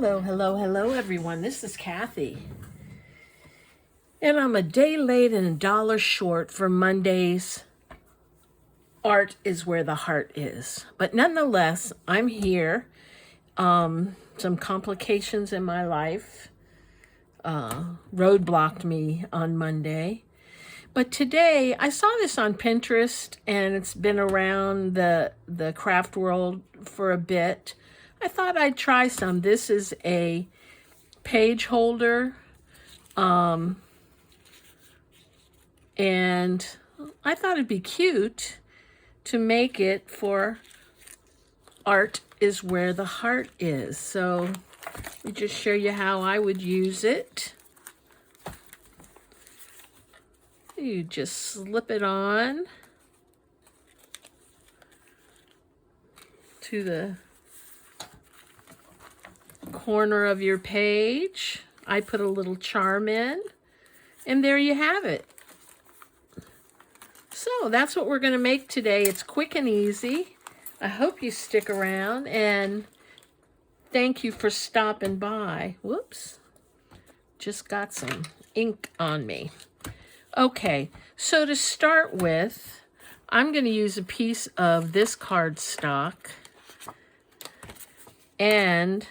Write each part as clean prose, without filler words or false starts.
Hello, everyone. This is Kathy. And I'm a day late and $1 short for Monday's Art is Where the Heart Is. But nonetheless, I'm here. Some complications in my life roadblocked me on Monday. But today, I saw this on Pinterest, and it's been around the craft world for a bit. I thought I'd try some. This is a page holder, and I thought it'd be cute to make it for Art is Where the Heart Is. So let me just show you how I would use it. You just slip it on to the corner of your page. I put a little charm in, and there you have it. So that's what we're going to make today. It's quick and easy. I hope you stick around, and thank you for stopping by. Whoops. Just got some ink on me. Okay, so to start with, I'm going to use a piece of this cardstock, and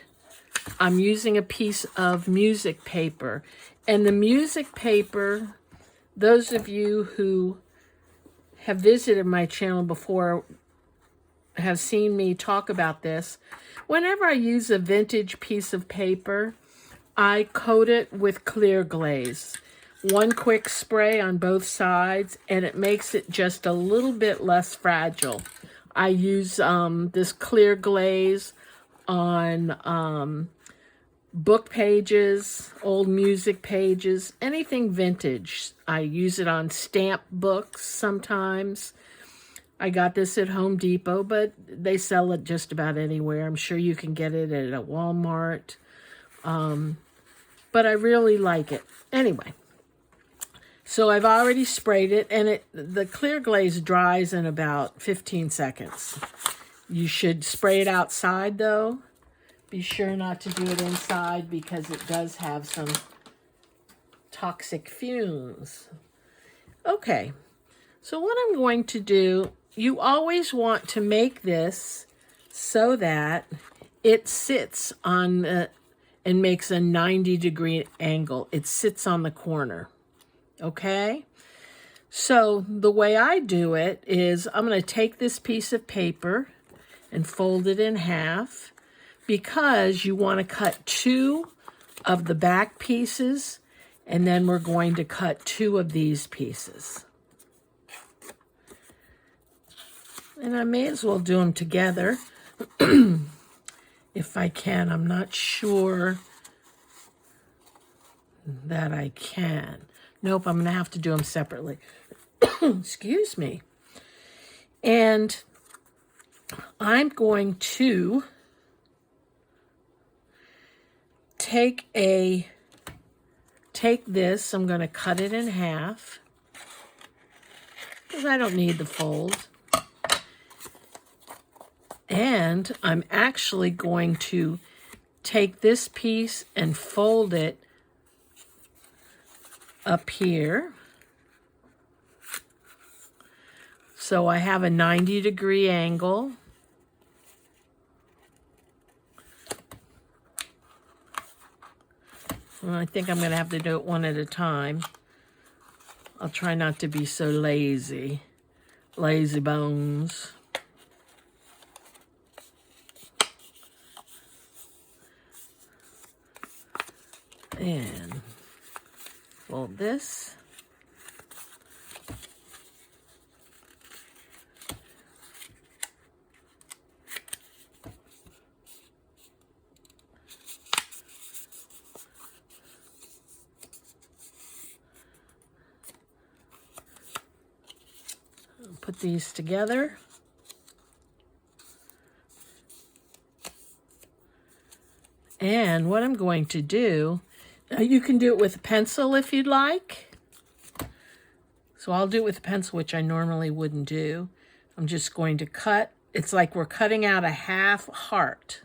I'm using a piece of music paper. And the music paper, those of you who have visited my channel before have seen me talk about this. Whenever I use a vintage piece of paper, I coat it with clear glaze. One quick spray on both sides, and it makes it just a little bit less fragile. I use this clear glaze on book pages, old music pages, anything vintage. I use it on stamp books sometimes. I got this at Home Depot, but they sell it just about anywhere. I'm sure you can get it at a Walmart. But I really like it. Anyway, so I've already sprayed it, and the clear glaze dries in about 15 seconds. You should spray it outside, though. Be sure not to do it inside because it does have some toxic fumes. Okay, so what I'm going to do, you always want to make this so that it sits on and makes a 90-degree angle. It sits on the corner, okay? So the way I do it is I'm going to take this piece of paper and fold it in half, because you want to cut 2 of the back pieces, and then we're going to cut 2 of these pieces. And I may as well do them together if I can. I'm not sure that I can. Nope, I'm going to have to do them separately. Excuse me. And I'm going to take this, I'm going to cut it in half because I don't need the fold. And I'm actually going to take this piece and fold it up here. So I have a 90-degree angle. Well, I think I'm going to have to do it one at a time. I'll try not to be so lazy. Lazy bones. And fold this. Put these together. And what I'm going to do, you can do it with a pencil if you'd like. So I'll do it with a pencil, which I normally wouldn't do. I'm just going to cut. It's like we're cutting out a half heart.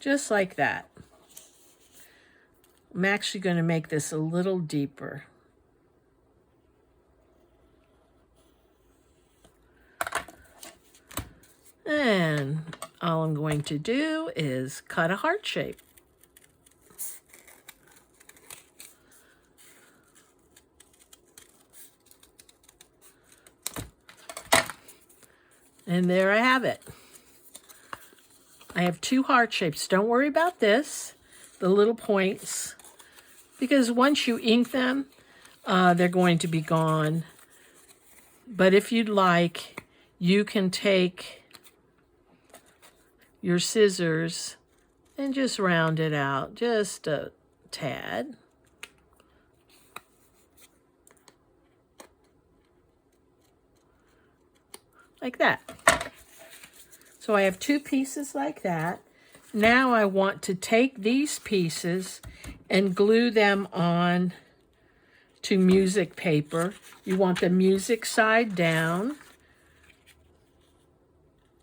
Just like that. I'm actually going to make this a little deeper. And all I'm going to do is cut a heart shape. And there I have it. I have 2 heart shapes. Don't worry about this, the little points, because once you ink them, they're going to be gone. But if you'd like, you can take your scissors and just round it out just a tad. Like that. So I have 2 pieces like that. Now I want to take these pieces and glue them on to music paper. You want the music side down.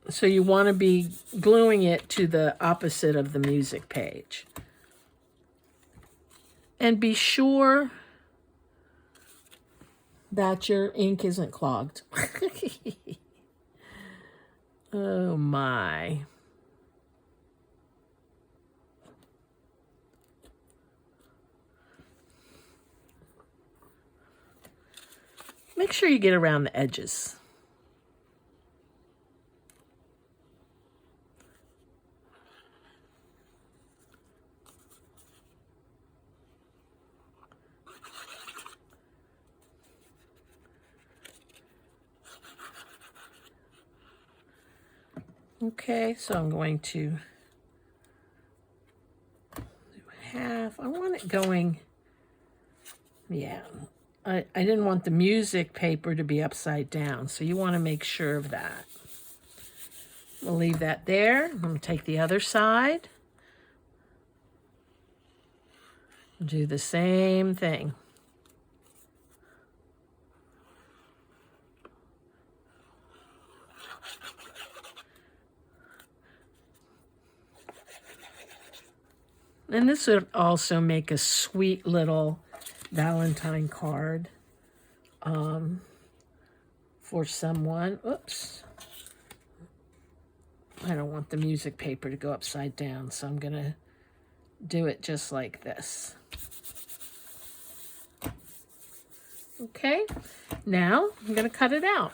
So you want to be gluing it to the opposite of the music page. And be sure that your ink isn't clogged. Oh my. Make sure you get around the edges. Okay, so I'm going to do half. I want it going, yeah. I didn't want the music paper to be upside down, so you want to make sure of that. We'll leave that there. I'm going to take the other side. Do the same thing. And this would also make a sweet little Valentine card for someone. Oops. I don't want the music paper to go upside down, so I'm going to do it just like this. Okay, now I'm going to cut it out.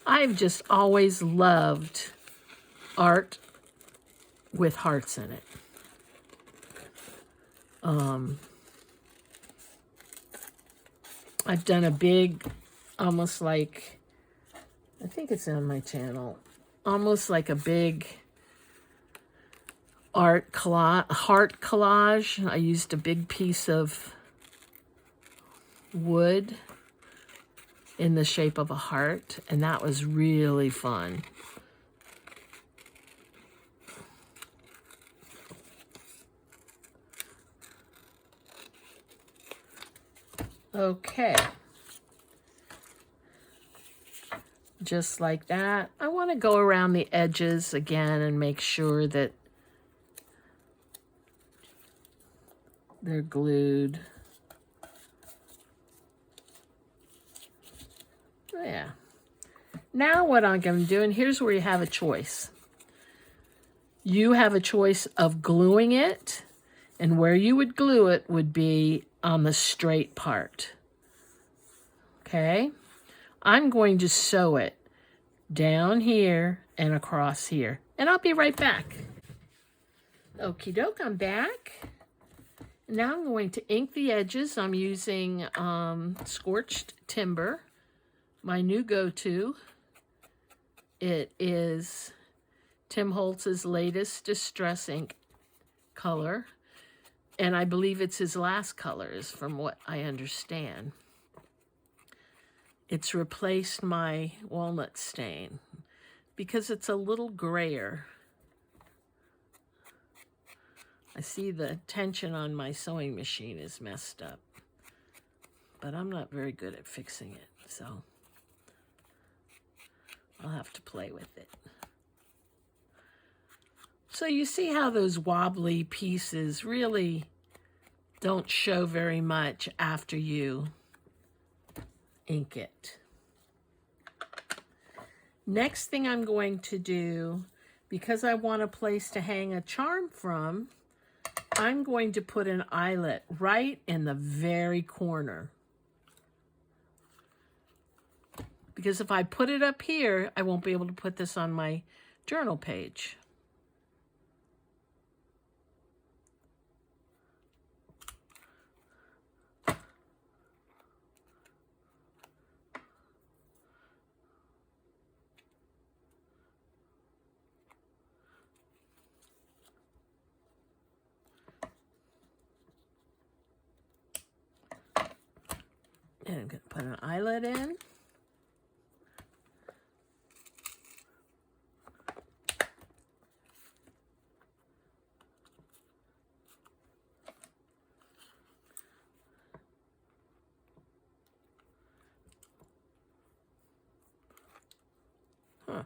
I've just always loved art with hearts in it. I've done a big, almost like, I think it's on my channel, almost like a big heart collage. I used a big piece of wood in the shape of a heart, and that was really fun. Okay. Just like that. I want to go around the edges again and make sure that they're glued. Yeah. Now what I'm going to do, and here's where you have a choice. You have a choice of gluing it, and where you would glue it would be on the straight part. Okay? I'm going to sew it down here and across here. And I'll be right back. Okie doke, I'm back. Now I'm going to ink the edges. I'm using Scorched Timber, my new go-to. It is Tim Holtz's latest Distress ink color. And I believe it's his last colors, from what I understand. It's replaced my walnut stain because it's a little grayer. I see the tension on my sewing machine is messed up. but I'm not very good at fixing it, so I'll have to play with it. So you see how those wobbly pieces really don't show very much after you ink it. Next thing I'm going to do, because I want a place to hang a charm from, I'm going to put an eyelet right in the very corner. Because if I put it up here, I won't be able to put this on my journal page. And I'm going to put an eyelet in. Huh.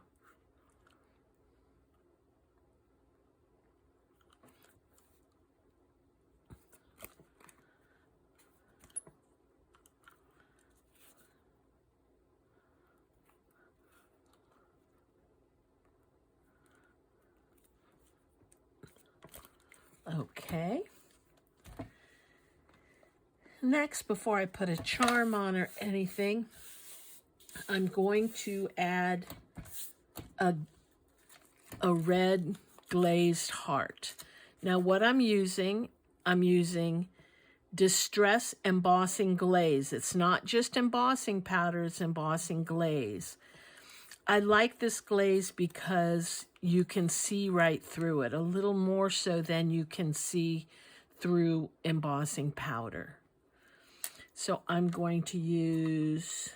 Okay. Next, before I put a charm on or anything, I'm going to add a red glazed heart. Now what I'm using Distress Embossing Glaze. It's not just embossing powder, it's embossing glaze. I like this glaze because you can see right through it, a little more so than you can see through embossing powder. So I'm going to use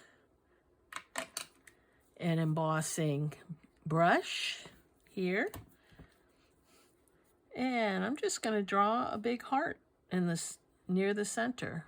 an embossing brush here. And I'm just going to draw a big heart in this near the center.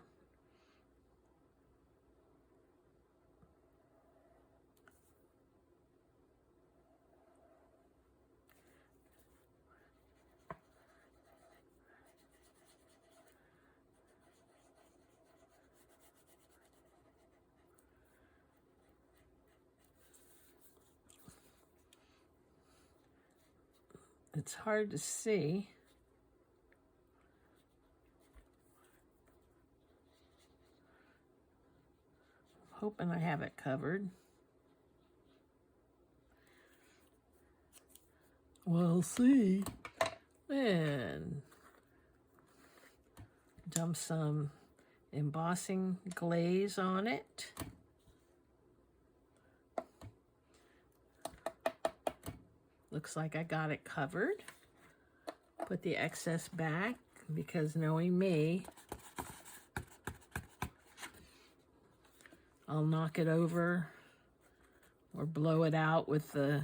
It's hard to see. Hoping I have it covered. We'll see. And dump some embossing glaze on it. Looks like I got it covered. Put the excess back because knowing me, I'll knock it over or blow it out with the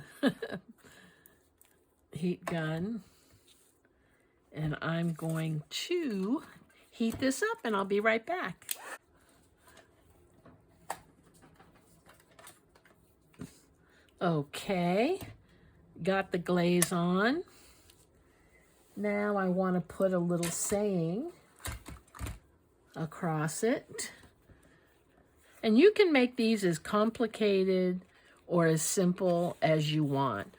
heat gun. And I'm going to heat this up and I'll be right back. Okay, got the glaze on. Now I want to put a little saying across it. And you can make these as complicated or as simple as you want.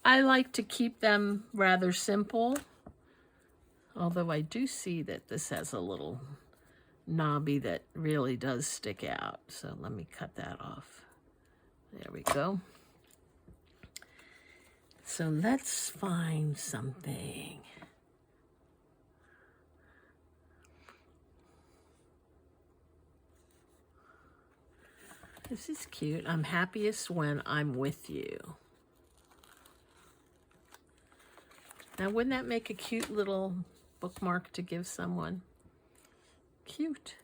I like to keep them rather simple, although I do see that this has a little knobby that really does stick out. So let me cut that off. There we go. So let's find something. This is cute. I'm happiest when I'm with you. Now, wouldn't that make a cute little bookmark to give someone? Cute.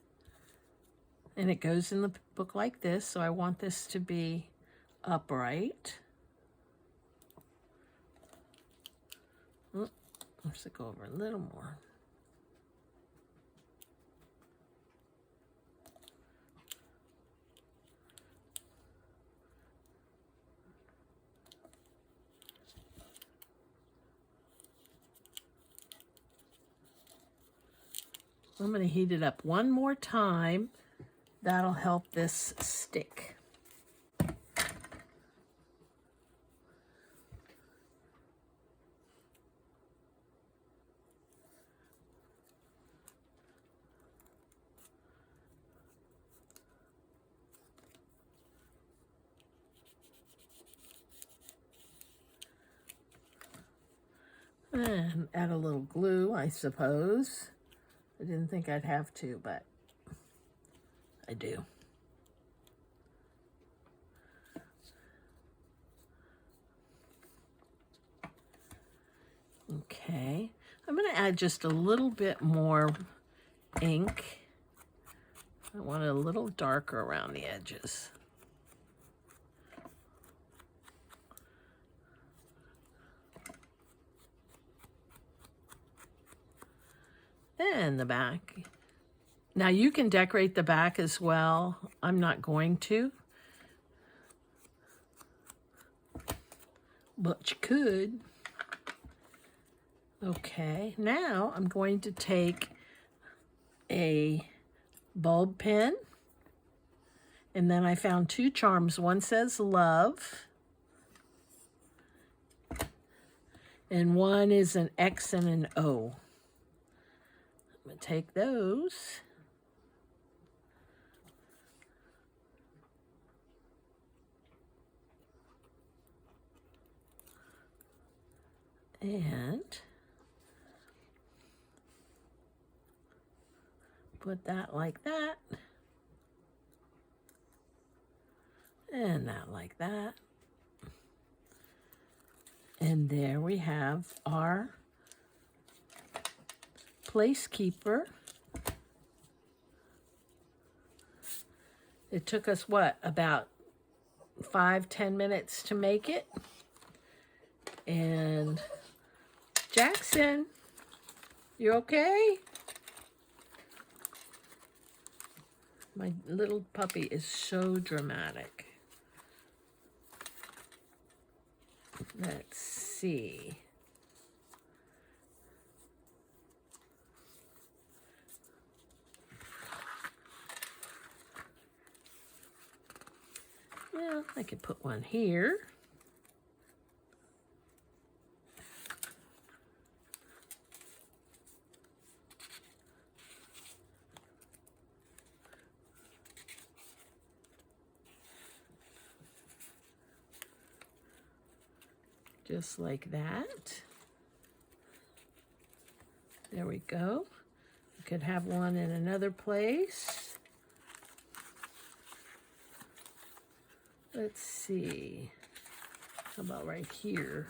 And it goes in the book like this, so I want this to be upright. Let's go over a little more. I'm going to heat it up one more time. That'll help this stick. And add a little glue, I suppose. I didn't think I'd have to, but I do. Okay, I'm going to add just a little bit more ink. I want it a little darker around the edges. And the back. Now you can decorate the back as well. I'm not going to, but you could. Okay, now I'm going to take a bulb pen, and then I found two charms. One says love, and one is an X and an O. I'm going to take those. And put that like that. And that like that. And there we have our Placekeeper. It took us, what, about 5-10 minutes to make it. And Jackson, you okay? My little puppy is so dramatic. Let's see. Well, I could put one here. Just like that. There we go. We could have one in another place. Let's see. How about right here?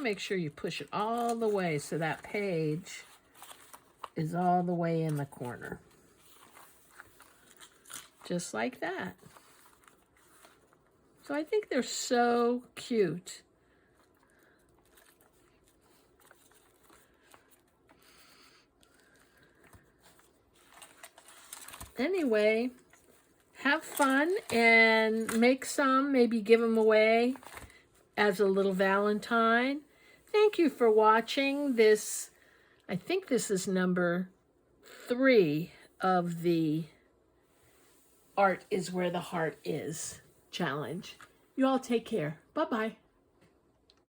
Make sure you push it all the way so that page is all the way in the corner. Just like that. So I think they're so cute. Anyway, have fun and make some, maybe give them away as a little Valentine. Thank you for watching this. I think this is number 3 of the Art is Where the Heart Is challenge. You all take care. Bye-bye.